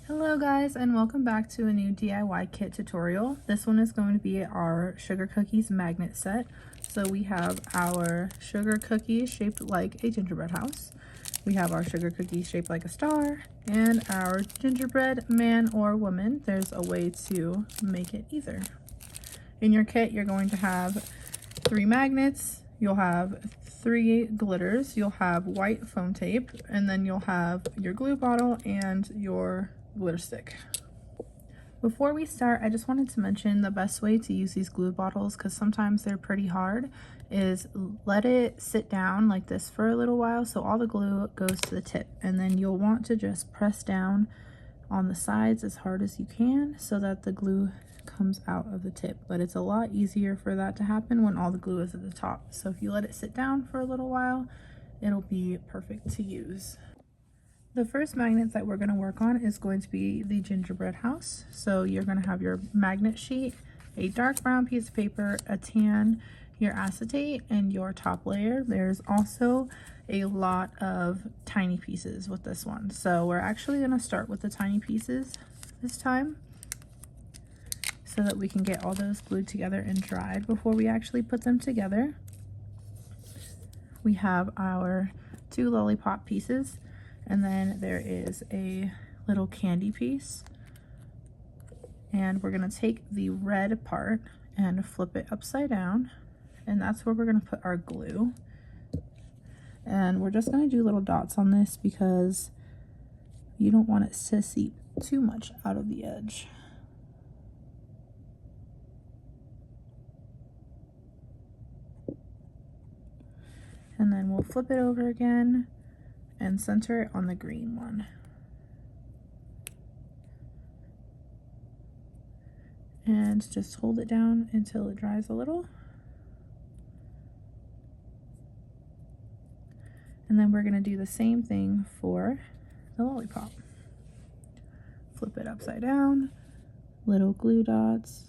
Hello guys, and welcome back to a new DIY kit tutorial. This one is going to be our sugar cookies magnet set. So we have our sugar cookies shaped like a gingerbread house. We have our sugar cookies shaped like a star, and our gingerbread man or woman. There's a way to make it either. In your kit, you're going to have 3 magnets, you'll have 3 glitters, you'll have white foam tape, and then you'll have your glue bottle and your glitter stick. Before we start, I just wanted to mention the best way to use these glue bottles, because sometimes they're pretty hard, is let it sit down like this for a little while so all the glue goes to the tip, and then you'll want to just press down on the sides as hard as you can so that the glue comes out of the tip. But it's a lot easier for that to happen when all the glue is at the top. So if you let it sit down for a little while, it'll be perfect to use. The first magnet that we're going to work on is going to be the gingerbread house. So you're going to have your magnet sheet, a dark brown piece of paper, a tan, your acetate, and your top layer. There's also a lot of tiny pieces with this one. So we're actually going to start with the tiny pieces this time so that we can get all those glued together and dried before we actually put them together. We have our 2 lollipop pieces. And then there is a little candy piece. And we're gonna take the red part and flip it upside down. And that's where we're gonna put our glue. And we're just gonna do little dots on this because you don't want it to seep too much out of the edge. And then we'll flip it over again and center it on the green one. And just hold it down until it dries a little. And then we're gonna do the same thing for the lollipop. Flip it upside down, little glue dots.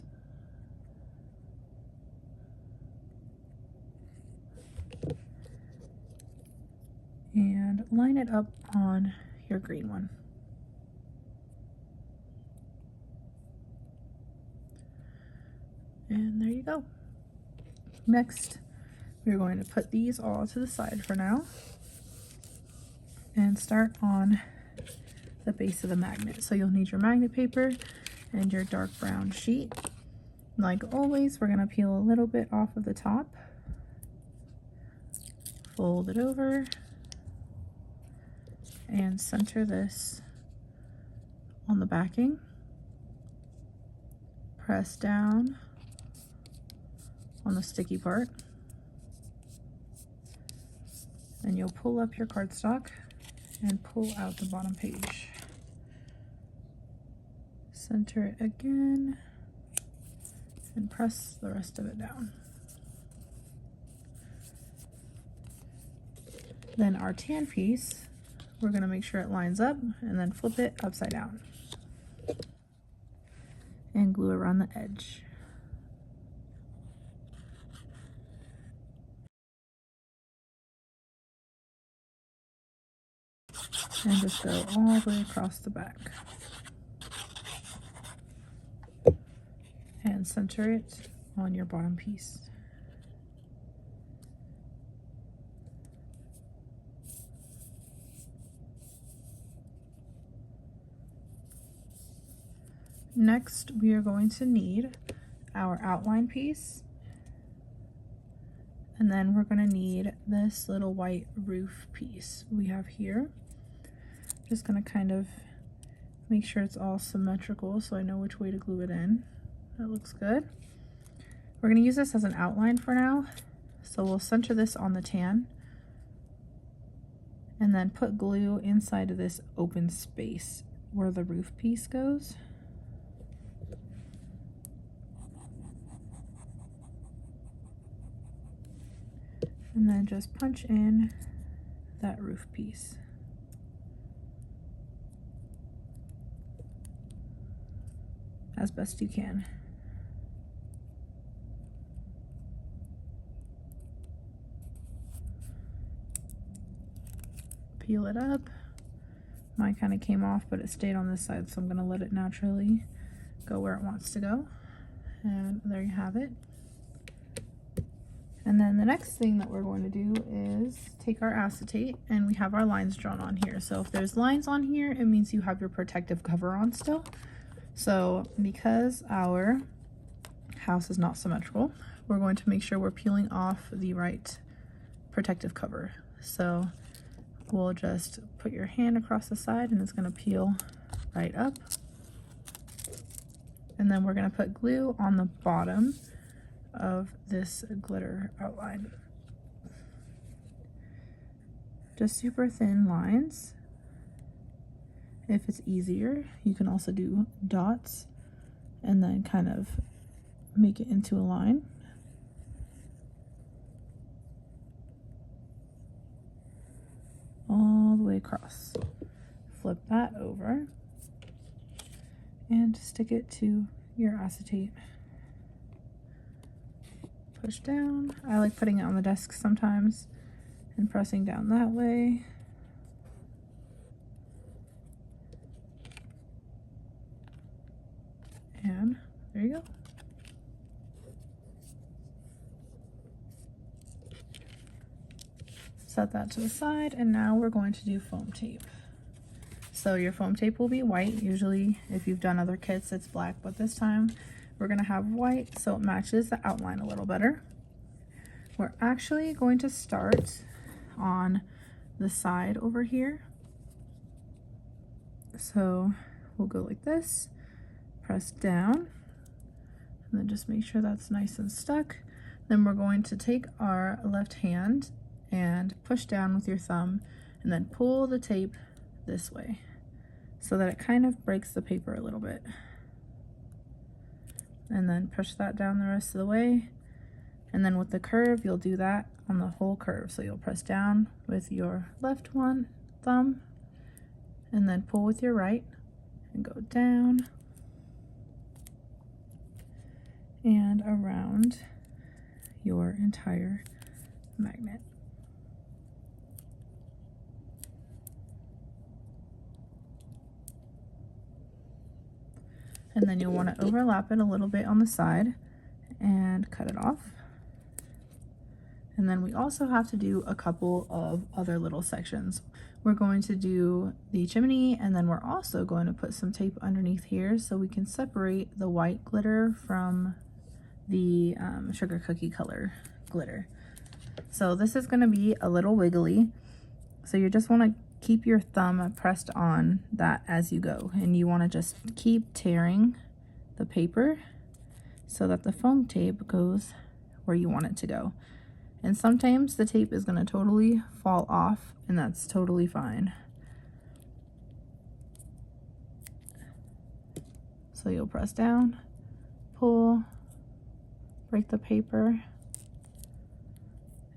And line it up on your green one. And there you go. Next, we're going to put these all to the side for now and start on the base of the magnet. So you'll need your magnet paper and your dark brown sheet. Like always, we're going to peel a little bit off of the top, fold it over, and center this on the backing. Press down on the sticky part. Then you'll pull up your cardstock and pull out the bottom page. Center it again and press the rest of it down. Then our tan piece, we're going to make sure it lines up and then flip it upside down and glue around the edge. And just go all the way across the back. And center it on your bottom piece. Next, we are going to need our outline piece, and then we're going to need this little white roof piece we have here. Just going to kind of make sure it's all symmetrical so I know which way to glue it in. That looks good. We're going to use this as an outline for now, so we'll center this on the tan and then put glue inside of this open space where the roof piece goes. And then just punch in that roof piece. As best you can. Peel it up, Mine kind of came off, but it stayed on this side, so I'm gonna let it naturally go where it wants to go. And there you have it. And then the next thing that we're going to do is take our acetate, and we have our lines drawn on here. So if there's lines on here, it means you have your protective cover on still. So because our house is not symmetrical, we're going to make sure we're peeling off the right protective cover. So we'll just put your hand across the side and it's going to peel right up. And then we're going to put glue on the bottom of this glitter outline. Just super thin lines. If it's easier, you can also do dots and then kind of make it into a line. All the way across. Flip that over and stick it to your acetate. Push down. I like putting it on the desk sometimes and pressing down that way. And there you go. Set that to the side, and now we're going to do foam tape. So your foam tape will be white. Usually if you've done other kits it's black, but this time we're going to have white so it matches the outline a little better. We're actually going to start on the side over here. So we'll go like this, press down, and then just make sure that's nice and stuck. Then we're going to take our left hand and push down with your thumb and then pull the tape this way so that it kind of breaks the paper a little bit. And then push that down the rest of the way. And then with the curve, you'll do that on the whole curve. So you'll press down with your left thumb and then pull with your right and go down and around your entire magnet. And then you'll want to overlap it a little bit on the side and cut it off. And then we also have to do a couple of other little sections. We're going to do the chimney, and then we're also going to put some tape underneath here so we can separate the white glitter from the sugar cookie color glitter. So this is going to be a little wiggly, so you just want to keep your thumb pressed on that as you go, and you want to just keep tearing the paper so that the foam tape goes where you want it to go. And sometimes the tape is going to totally fall off, and that's totally fine. So you'll press down, pull, break the paper,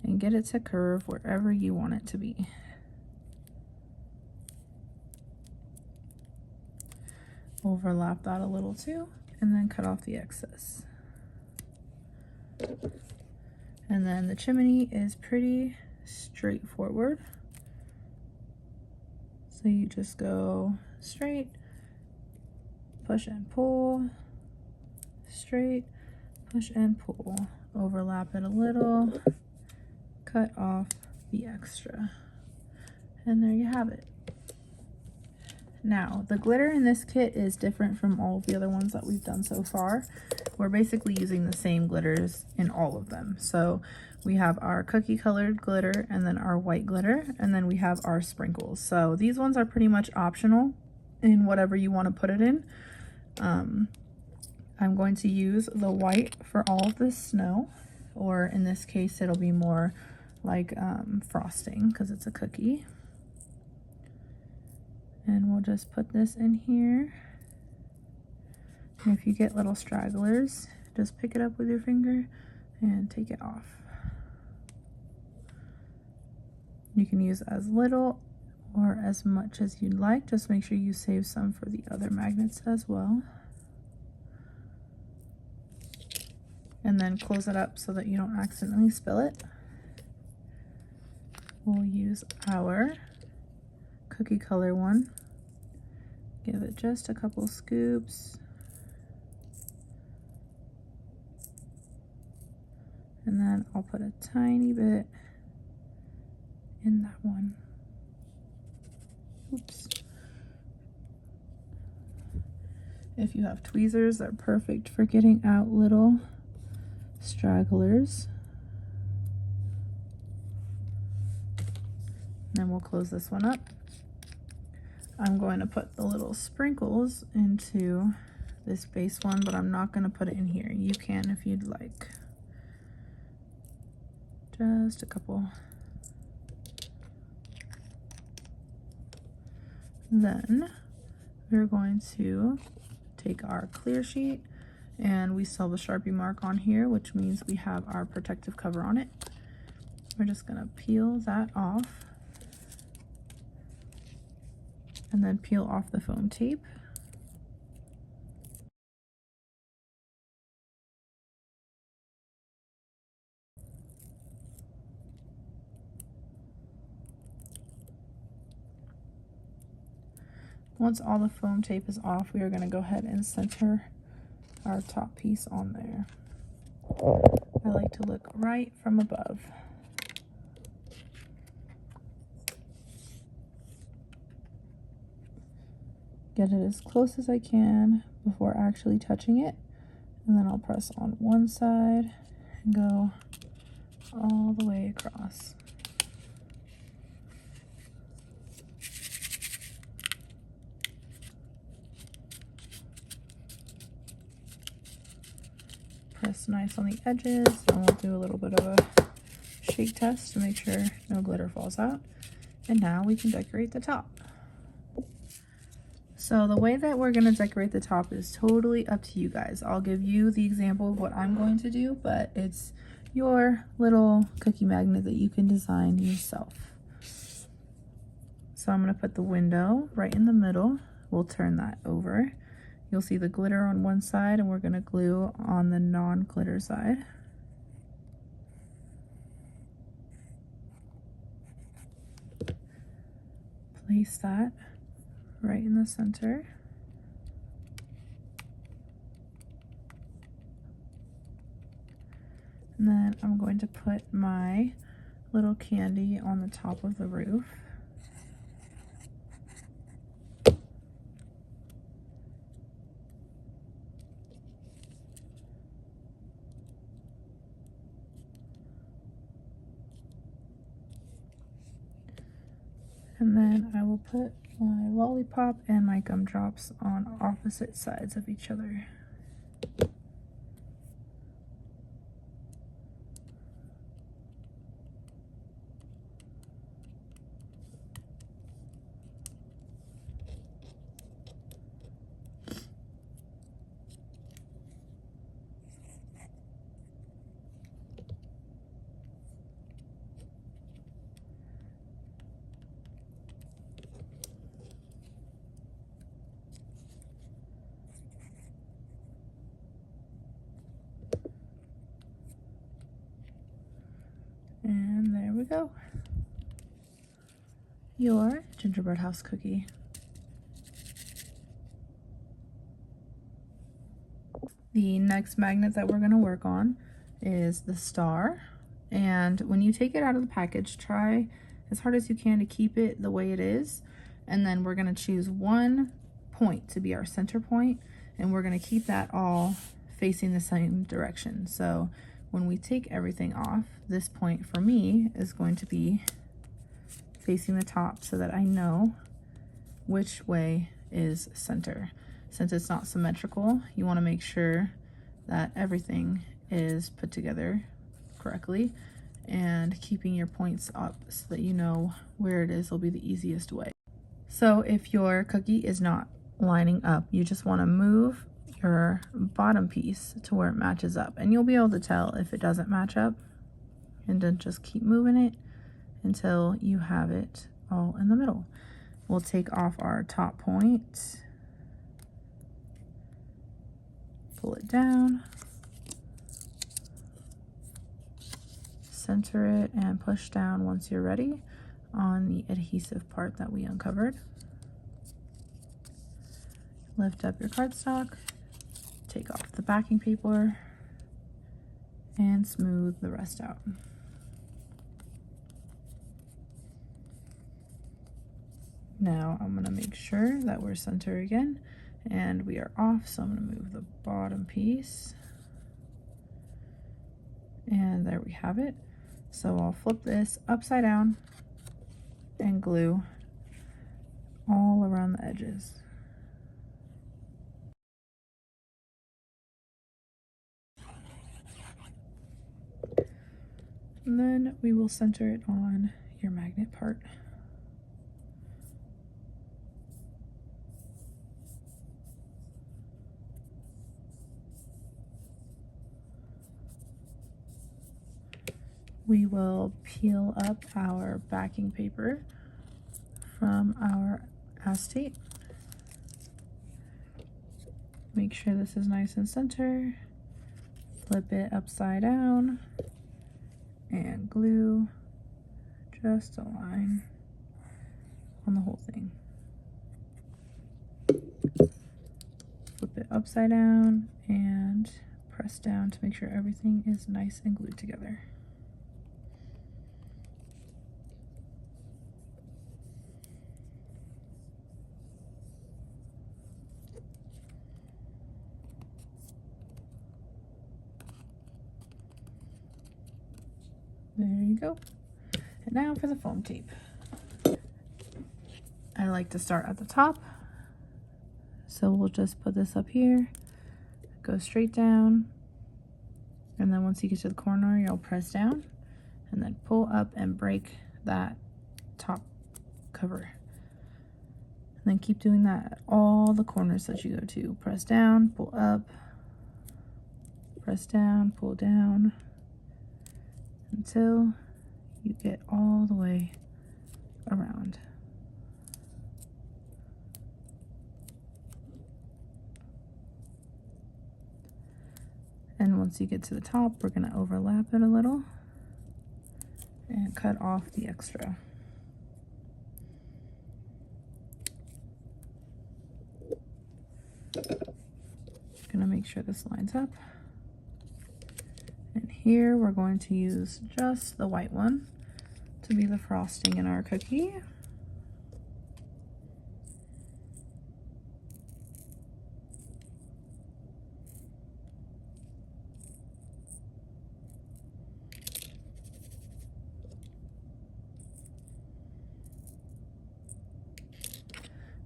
and get it to curve wherever you want it to be. Overlap that a little too, and then cut off the excess. And then the chimney is pretty straightforward. So you just go straight, push and pull, straight, push and pull, overlap it a little, cut off the extra, and there you have it. Now, the glitter in this kit is different from all of the other ones that we've done so far. We're basically using the same glitters in all of them. So we have our cookie colored glitter, and then our white glitter, and then we have our sprinkles. So these ones are pretty much optional in whatever you want to put it in. I'm going to use the white for all of this snow, or in this case it'll be more like frosting because it's a cookie. And we'll just put this in here. And if you get little stragglers, just pick it up with your finger and take it off. You can use as little or as much as you'd like. Just make sure you save some for the other magnets as well. And then close it up so that you don't accidentally spill it. We'll use our cookie color one Give it just a couple scoops. And then I'll put a tiny bit in that one. Oops. If you have tweezers, they're perfect for getting out little stragglers. Then we'll close this one up. I'm going to put the little sprinkles into this base one, but I'm not going to put it in here. You can if you'd like. Just a couple. Then we're going to take our clear sheet, and we still have a Sharpie mark on here, which means we have our protective cover on it. We're just going to peel that off. And then peel off the foam tape. Once all the foam tape is off, we are going to go ahead and center our top piece on there. I like to look right from above. Get it as close as I can before actually touching it, and then I'll press on one side and go all the way across. Press nice on the edges, and we'll do a little bit of a shake test to make sure no glitter falls out. And now we can decorate the top. So the way that we're going to decorate the top is totally up to you guys. I'll give you the example of what I'm going to do, but it's your little cookie magnet that you can design yourself. So I'm going to put the window right in the middle. We'll turn that over. You'll see the glitter on one side, and we're going to glue on the non-glitter side. Place that right in the center. And then I'm going to put my little candy on the top of the roof. And then I will put my lollipop and my gumdrops on opposite sides of each other. And there we go. Your gingerbread house cookie. The next magnet that we're going to work on is the star. And when you take it out of the package, try as hard as you can to keep it the way it is. And then we're going to choose one point to be our center point, and we're going to keep that all facing the same direction. So when we take everything off, this point for me is going to be facing the top so that I know which way is center. Since it's not symmetrical, you want to make sure that everything is put together correctly, and keeping your points up so that you know where it is will be the easiest way. So if your cookie is not lining up, you just want to move your bottom piece to where it matches up, and you'll be able to tell if it doesn't match up, and then just keep moving it until you have it all in the middle. We'll take off our top point, pull it down, center it, and push down once you're ready on the adhesive part that we uncovered. Lift up your cardstock, take off the backing paper, and smooth the rest out. Now I'm going to make sure that we're center again, and we are off, so I'm going to move the bottom piece. And there we have it. So I'll flip this upside down and glue all around the edges. And then we will center it on your magnet part. We will peel up our backing paper from our acetate. Make sure this is nice and center. Flip it upside down and glue just a line on the whole thing. Flip it upside down and press down to make sure everything is nice and glued together. There you go. And now for the foam tape. I like to start at the top. So we'll just put this up here, go straight down, and then once you get to the corner, you'll press down and then pull up and break that top cover. And then keep doing that at all the corners that you go to. Press down, pull up, press down, pull down, until you get all the way around. And once you get to the top, we're going to overlap it a little and cut off the extra. Gonna make sure this lines up. And here we're going to use just the white one to be the frosting in our cookie.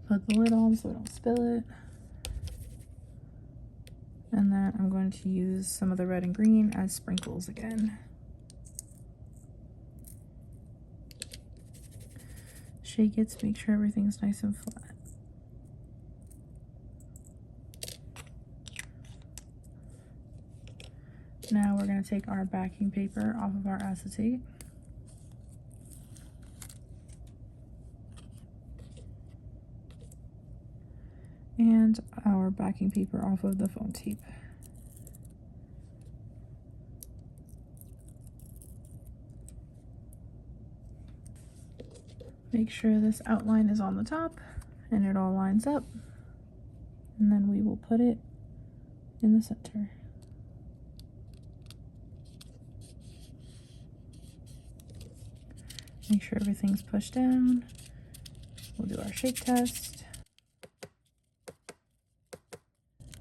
Put the lid on so we don't spill it. And then I'm going to use some of the red and green as sprinkles again. Shake it to make sure everything's nice and flat. Now we're going to take our backing paper off of our acetate. And our backing paper off of the foam tape. Make sure this outline is on the top and it all lines up. And then we will put it in the center. Make sure everything's pushed down. We'll do our shake test.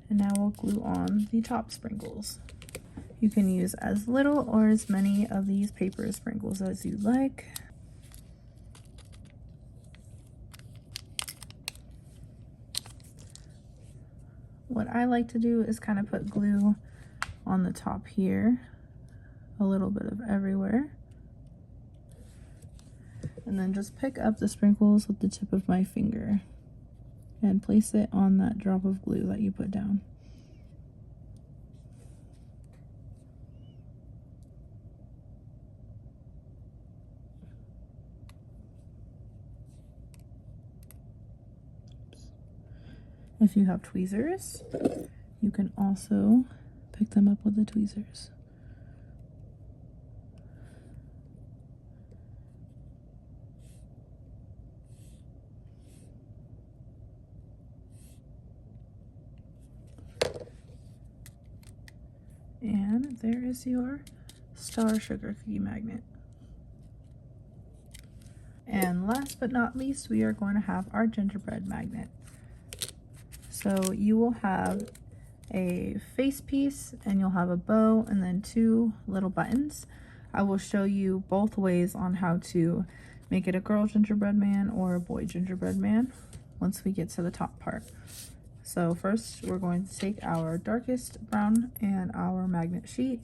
And now we'll glue on the top sprinkles. You can use as little or as many of these paper sprinkles as you like. What I like to do is kind of put glue on the top here, a little bit of everywhere. And then just pick up the sprinkles with the tip of my finger and place it on that drop of glue that you put down. If you have tweezers, you can also pick them up with the tweezers. And there is your star sugar cookie magnet. And last but not least, we are going to have our gingerbread magnet. So you will have a face piece and you'll have a bow and then 2 little buttons. I will show you both ways on how to make it a girl gingerbread man or a boy gingerbread man once we get to the top part. So first we're going to take our darkest brown and our magnet sheet,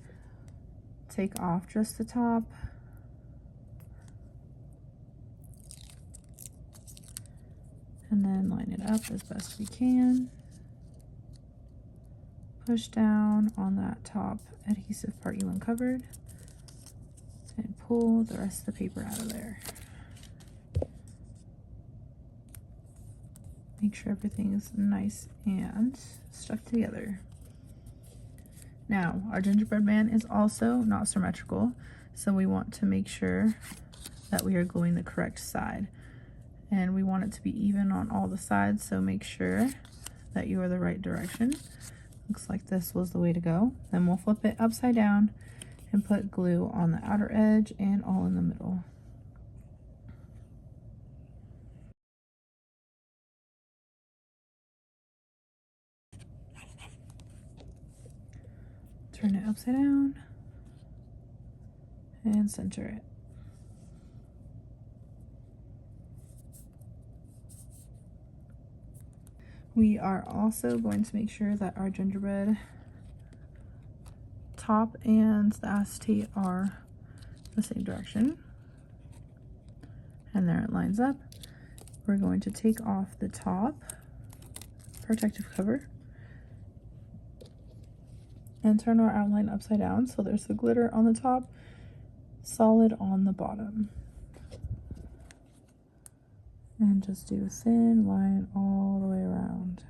take off just the top, and then line it up as best we can. Push down on that top adhesive part you uncovered and pull the rest of the paper out of there. Make sure everything is nice and stuck together. Now, our gingerbread man is also not symmetrical, so we want to make sure that we are going the correct side. And we want it to be even on all the sides, so make sure that you are the right direction. Looks like this was the way to go. Then we'll flip it upside down and put glue on the outer edge and all in the middle. Turn it upside down and center it. We are also going to make sure that our gingerbread top and the acetate are the same direction. And there it lines up. We're going to take off the top protective cover and turn our outline upside down so there's the glitter on the top, solid on the bottom. And just do a thin line all the way around.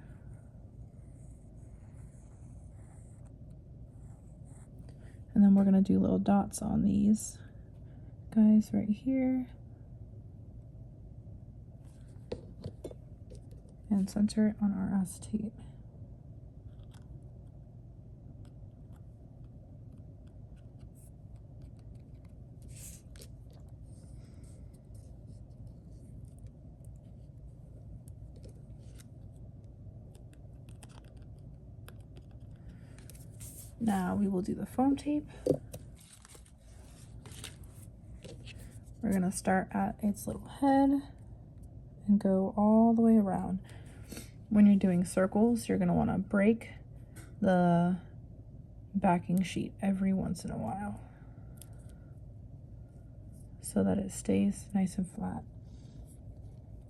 And then we're going to do little dots on these guys right here. And center it on our acetate. Now we will do the foam tape. We're going to start at its little head and go all the way around. When you're doing circles, you're going to want to break the backing sheet every once in a while so that it stays nice and flat.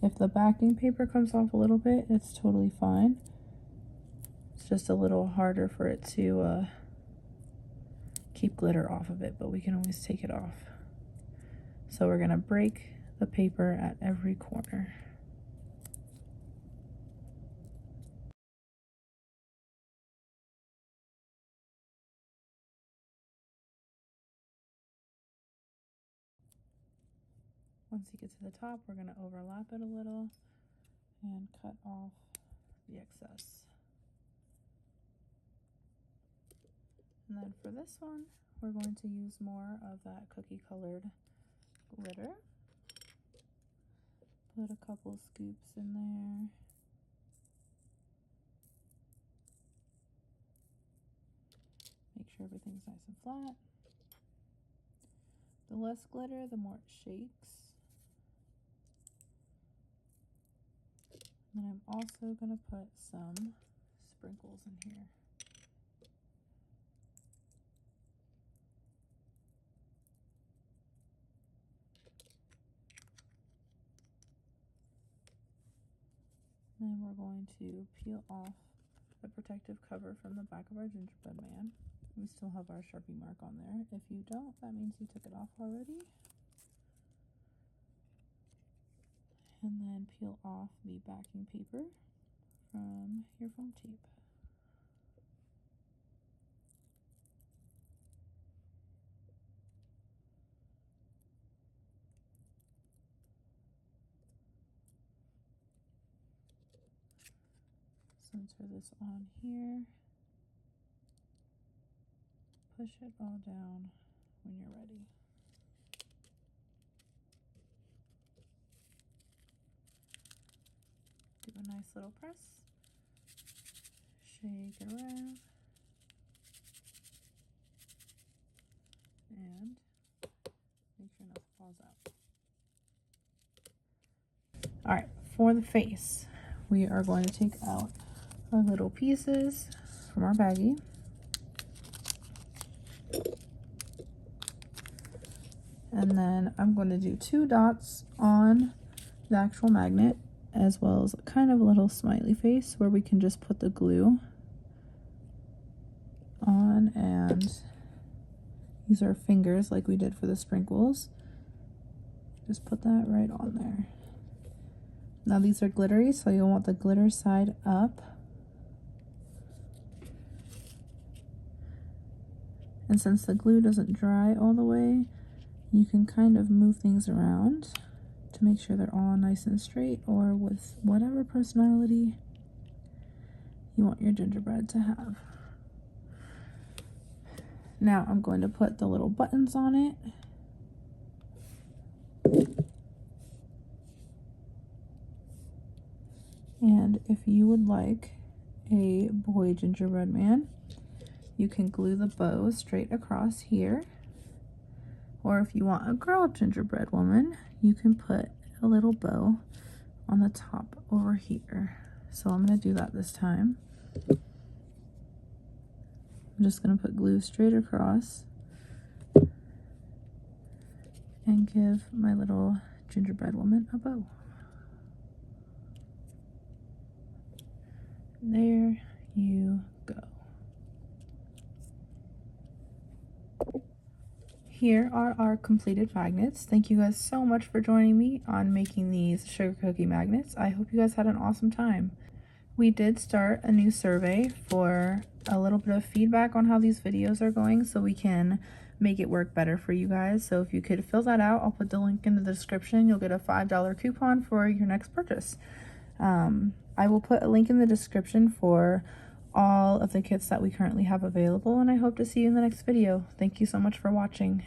If the backing paper comes off a little bit, it's totally fine. It's just a little harder for it to keep glitter off of it, but we can always take it off. So we're going to break the paper at every corner. Once you get to the top, we're going to overlap it a little and cut off the excess. And then for this one, we're going to use more of that cookie colored glitter. Put a couple scoops in there. Make sure everything's nice and flat. The less glitter, the more it shakes. And then I'm also going to put some sprinkles in here. Then we're going to peel off the protective cover from the back of our gingerbread man. We still have our Sharpie mark on there. If you don't, that means you took it off already. And then peel off the backing paper from your foam tape. Center this on here. push it all down when you're ready. Do a nice little press. Shake it around. And make sure nothing falls out. Alright, for the face, we are going to take out our little pieces from our baggie. And then I'm going to do 2 dots on the actual magnet, as well as kind of a little smiley face where we can just put the glue on and use our fingers like we did for the sprinkles. Just put that right on there. Now these are glittery, so you'll want the glitter side up. And since the glue doesn't dry all the way, you can kind of move things around to make sure they're all nice and straight, or with whatever personality you want your gingerbread to have. Now I'm going to put the little buttons on it. And if you would like a boy gingerbread man, you can glue the bow straight across here. Or if you want a girl gingerbread woman, you can put a little bow on the top over here. So I'm going to do that this time. I'm just going to put glue straight across and give my little gingerbread woman a bow. There you go. Here are our completed magnets. Thank you guys so much for joining me on making these sugar cookie magnets. I hope you guys had an awesome time. We did start a new survey for a little bit of feedback on how these videos are going so we can make it work better for you guys. So if you could fill that out, I'll put the link in the description. You'll get a $5 coupon for your next purchase. I will put a link in the description for all of the kits that we currently have available, and I hope to see you in the next video. Thank you so much for watching.